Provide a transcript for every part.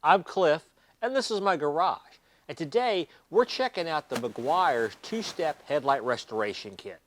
I'm Cliff, and this is my garage. And today, we're checking out the Meguiar's two-step headlight restoration kit.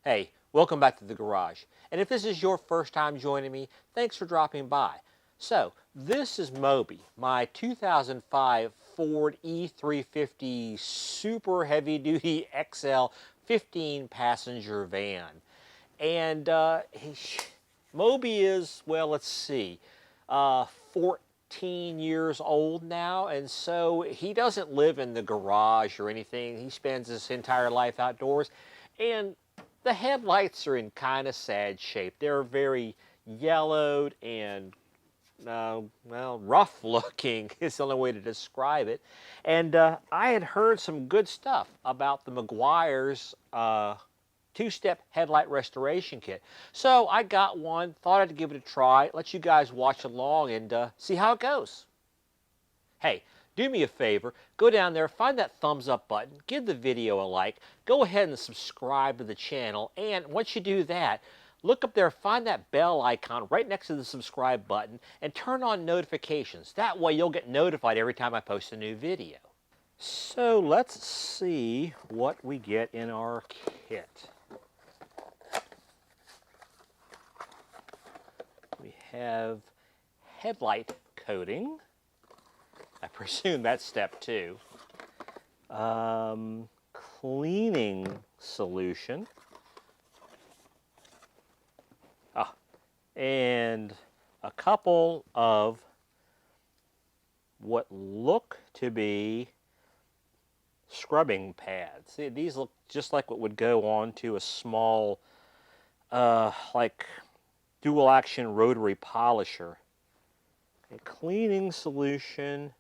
Hey, welcome back to the garage. And if this is your first time joining me, thanks for dropping by. So, this is Moby, my 2005 Ford E350 super heavy-duty XL 15-passenger van. And Moby is, well, let's see, 14 years old now, and so he doesn't live in the garage or anything. He spends his entire life outdoors. And the headlights are in kind of sad shape. They're very yellowed and, well, rough looking is the only way to describe it. And I had heard some good stuff about the Meguiar's two-step headlight restoration kit. So I got one, thought I'd give it a try, let you guys watch along and see how it goes. Hey, do me a favor, go down there, find that thumbs up button, give the video a like, go ahead and subscribe to the channel, and once you do that, look up there, find that bell icon right next to the subscribe button, and turn on notifications. That way you'll get notified every time I post a new video. So let's see what we get in our kit. We have headlight coating. I presume that's step 2. Cleaning solution. And a couple of what look to be scrubbing pads. See, these look just like what would go on to a small, like dual action rotary polisher. A cleaning solution.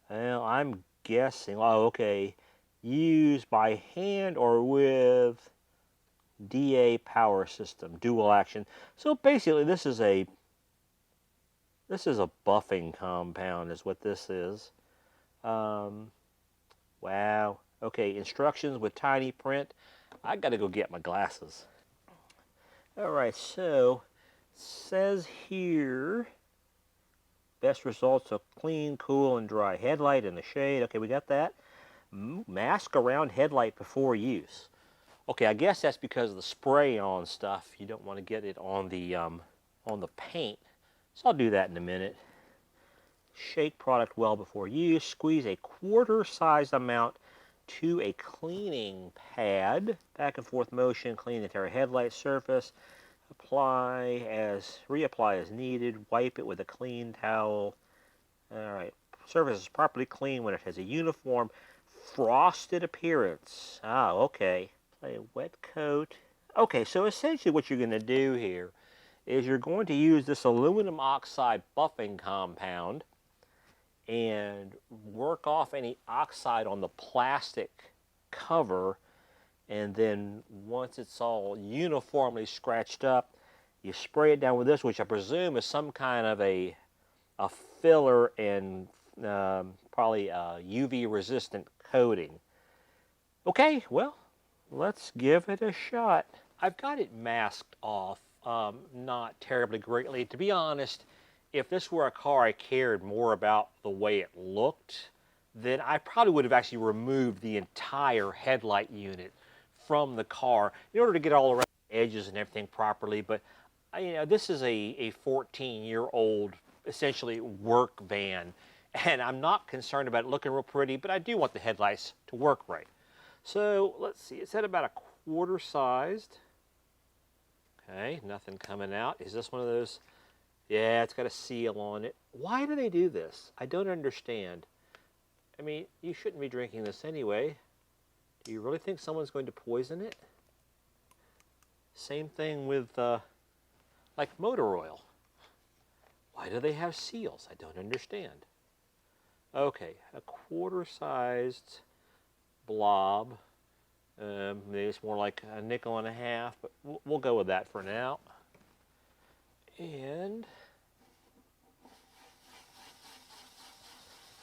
Well, I'm guessing, oh, okay, used by hand or with DA power system, dual action. So basically, this is a buffing compound, is what this is. Wow. Okay, instructions with tiny print. I got to go get my glasses. All right, so it says here. Best results of clean, cool, and dry headlight in the shade. Okay, we got that. Mask around headlight before use. Okay, I guess that's because of the spray-on stuff. You don't want to get it on the paint. So I'll do that in a minute. Shake product well before use. Squeeze a quarter-sized amount to a cleaning pad. Back and forth motion. Clean the entire headlight surface. Reapply as needed. Wipe it with a clean towel. All right. Surface is properly clean when it has a uniform frosted appearance. Ah, okay. Apply a wet coat. Okay, so essentially what you're going to do here is you're going to use this aluminum oxide buffing compound and work off any oxide on the plastic cover. And then once it's all uniformly scratched up, you spray it down with this, which I presume is some kind of a filler and probably a UV-resistant coating. Okay, well, let's give it a shot. I've got it masked off, not terribly greatly. To be honest, if this were a car I cared more about the way it looked, then I probably would have actually removed the entire headlight unit from the car in order to get all around the edges and everything properly. But you know, this is a 14-year-old essentially work van, and I'm not concerned about it looking real pretty, but I do want the headlights to work right. So let's see, it's at about a quarter sized. Okay, nothing coming out. Is this one of those? Yeah, it's got a seal on it. Why do they do this? I don't understand. I mean, you shouldn't be drinking this anyway. Do you really think someone's going to poison it? Same thing with, like motor oil. Why do they have seals? I don't understand. Okay, a quarter-sized blob. Maybe it's more like a nickel and a half, but we'll go with that for now. And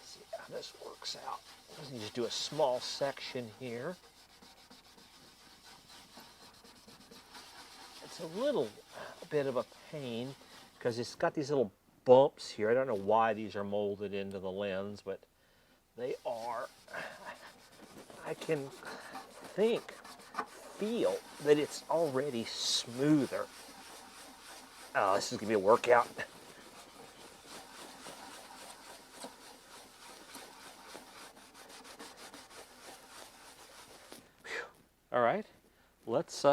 see how this works out. Let's just do a small section here. It's a little bit of a pain because it's got these little bumps here. I don't know why these are molded into the lens, but they are. I can feel that it's already smoother. Oh, this is gonna be a workout. All right, let's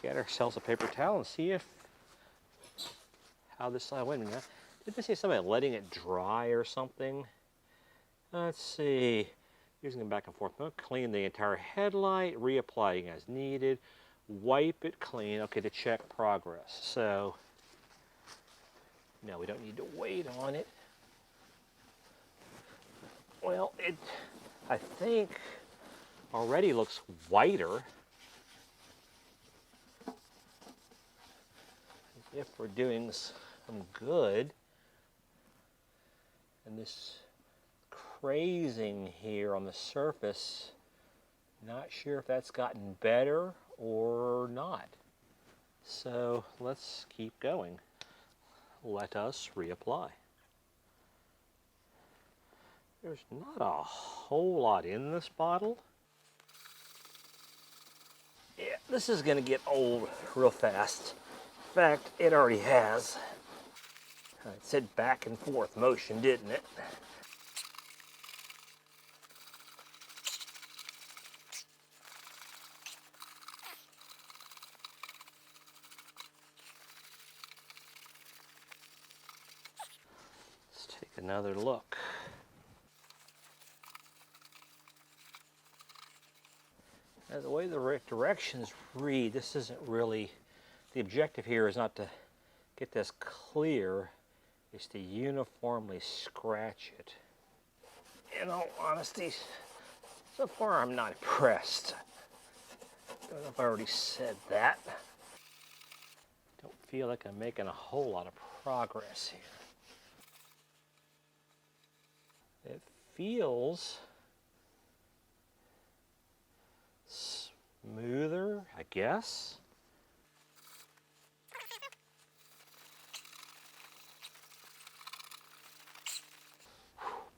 get ourselves a paper towel and see if how this side went. Did they say something about letting it dry or something? Let's see. Using it back and forth. Clean the entire headlight, reapplying as needed, wipe it clean. Okay, to check progress. So, no, we don't need to wait on it. Well, it, I think, already looks whiter. If we're doing some good. And this crazing here on the surface, not sure if that's gotten better or not. So let's keep going. Let us reapply. There's not a whole lot in this bottle. Yeah, this is going to get old real fast. In fact, it already has. It said back and forth motion, didn't it? Let's take another look. Now, the way the directions read, this isn't really, the objective here is not to get this clear, it's to uniformly scratch it. In all honesty, so far I'm not impressed. Don't know if I already said that. Don't feel like I'm making a whole lot of progress here. It feels smoother, I guess.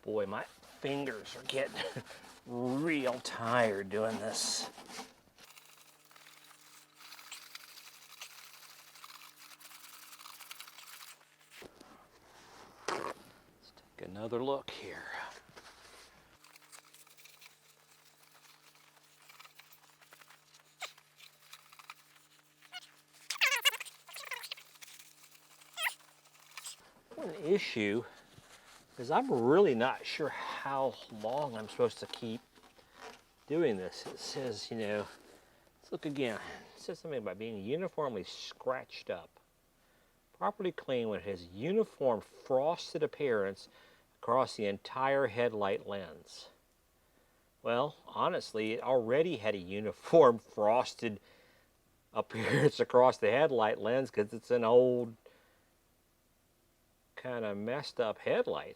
Boy, my fingers are getting real tired doing this. Let's take another look here. One issue is I'm really not sure how long I'm supposed to keep doing this. It says, you know, let's look again. It says something about being uniformly scratched up. Properly clean when it has uniform frosted appearance across the entire headlight lens. Well, honestly, it already had a uniform frosted appearance across the headlight lens because it's an old, kind of messed up headlight.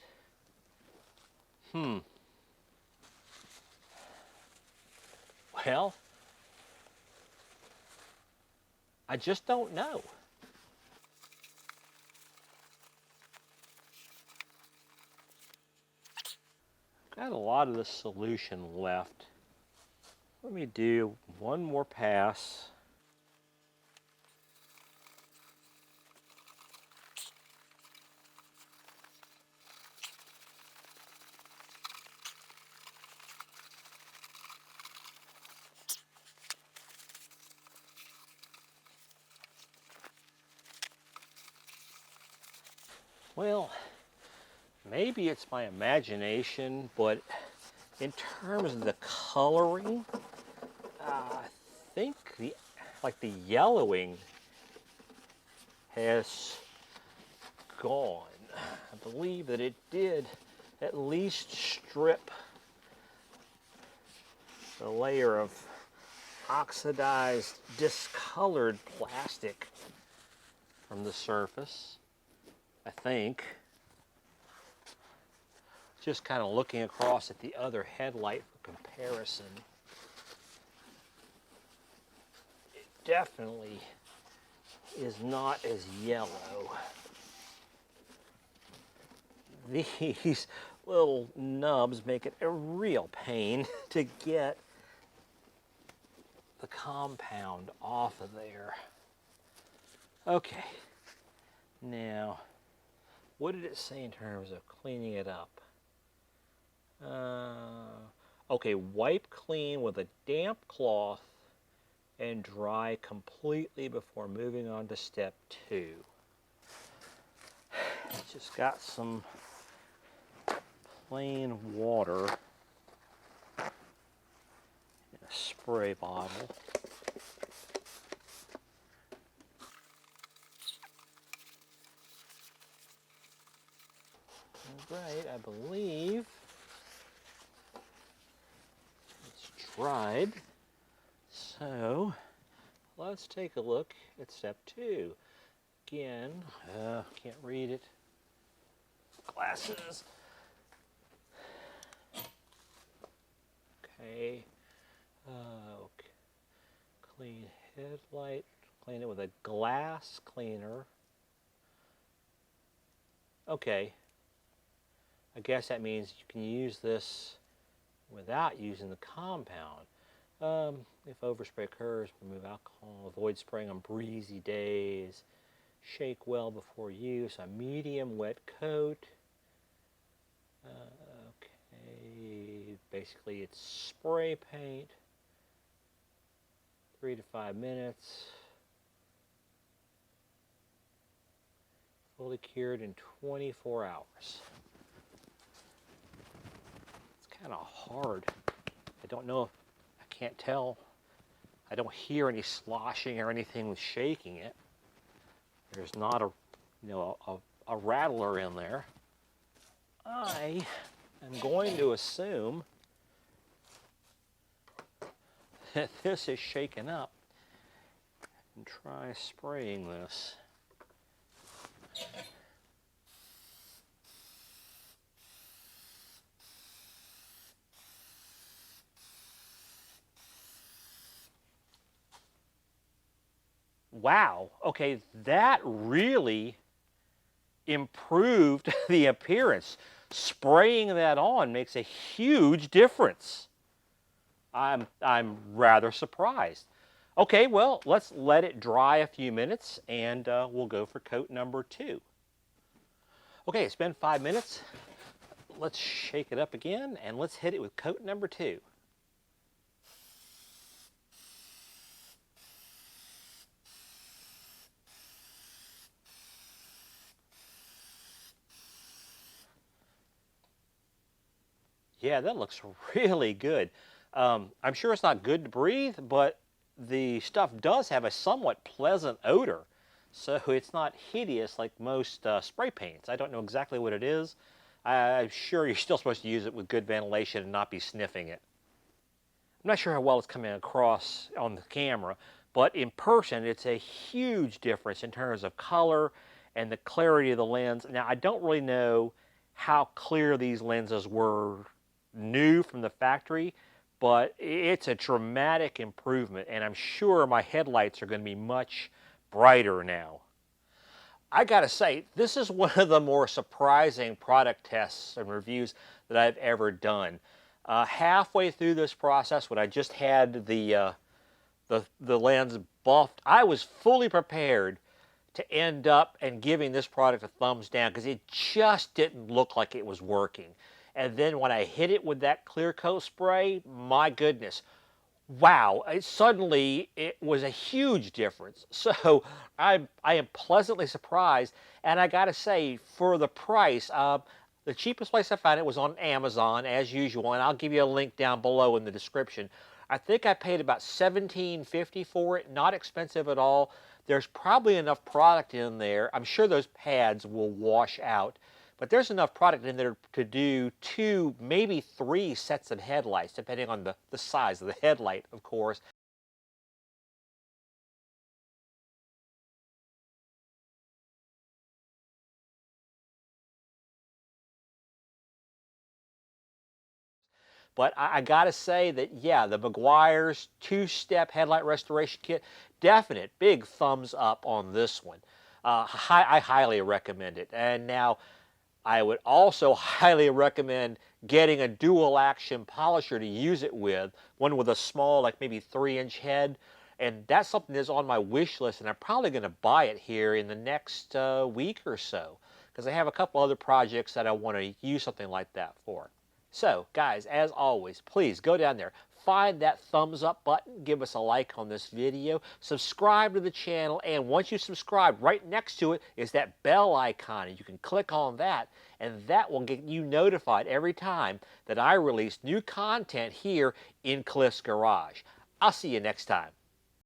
Well, I just don't know. Got a lot of the solution left. Let me do one more pass. Well, maybe it's my imagination, but in terms of the coloring, I think the yellowing has gone. I believe that it did at least strip the layer of oxidized, discolored plastic from the surface, I think. Just kind of looking across at the other headlight for comparison. It definitely is not as yellow. These little nubs make it a real pain to get the compound off of there. Okay, now what did it say in terms of cleaning it up? Okay, wipe clean with a damp cloth and dry completely before moving on to step 2. Just got some plain water in a spray bottle. All right, I believe it's dried. So let's take a look at step 2. Again, can't read it. Glasses. Okay. Okay. Clean headlight. Clean it with a glass cleaner. Okay. I guess that means you can use this without using the compound. If overspray occurs, remove alcohol. Avoid spraying on breezy days. Shake well before use. A medium wet coat. Okay, basically it's spray paint. 3 to 5 minutes. Fully cured in 24 hours. It's kind of hard. I don't know, I can't tell. I don't hear any sloshing or anything with shaking it. There's not a rattler in there. I am going to assume that this is shaken up and try spraying this. Wow, okay, that really improved the appearance. Spraying that on makes a huge difference. I'm rather surprised. Okay, well, let's let it dry a few minutes and we'll go for coat number 2. Okay, it's been 5 minutes. Let's shake it up again and let's hit it with coat number 2. Yeah, that looks really good. I'm sure it's not good to breathe, but the stuff does have a somewhat pleasant odor. So it's not hideous like most spray paints. I don't know exactly what it is. I'm sure you're still supposed to use it with good ventilation and not be sniffing it. I'm not sure how well it's coming across on the camera, but in person it's a huge difference in terms of color and the clarity of the lens. Now, I don't really know how clear these lenses were new from the factory, but it's a dramatic improvement, and I'm sure my headlights are going to be much brighter now. I gotta say, this is one of the more surprising product tests and reviews that I've ever done. Halfway through this process, when I just had the lens buffed, I was fully prepared to end up and giving this product a thumbs down because it just didn't look like it was working. And then when I hit it with that clear coat spray, my goodness, wow, suddenly it was a huge difference. So I am pleasantly surprised, and I gotta say, for the price, the cheapest place I found it was on Amazon, as usual, and I'll give you a link down below in the description. I think I paid about $17.50 for it, not expensive at all. There's probably enough product in there. I'm sure those pads will wash out. But there's enough product in there to do 2, maybe 3 sets of headlights, depending on the size of the headlight, of course. But I gotta say that, yeah, the Meguiar's 2-step headlight restoration kit, definite big thumbs up on this one. I highly recommend it. And now, I would also highly recommend getting a dual action polisher to use it with, one with a small, like maybe 3-inch head. And that's something that's on my wish list, and I'm probably going to buy it here in the next week or so, because I have a couple other projects that I want to use something like that for. So, guys, as always, please go down there, find that thumbs up button, give us a like on this video, subscribe to the channel, and once you subscribe, right next to it is that bell icon, and you can click on that, and that will get you notified every time that I release new content here in Cliff's Garage. I'll see you next time.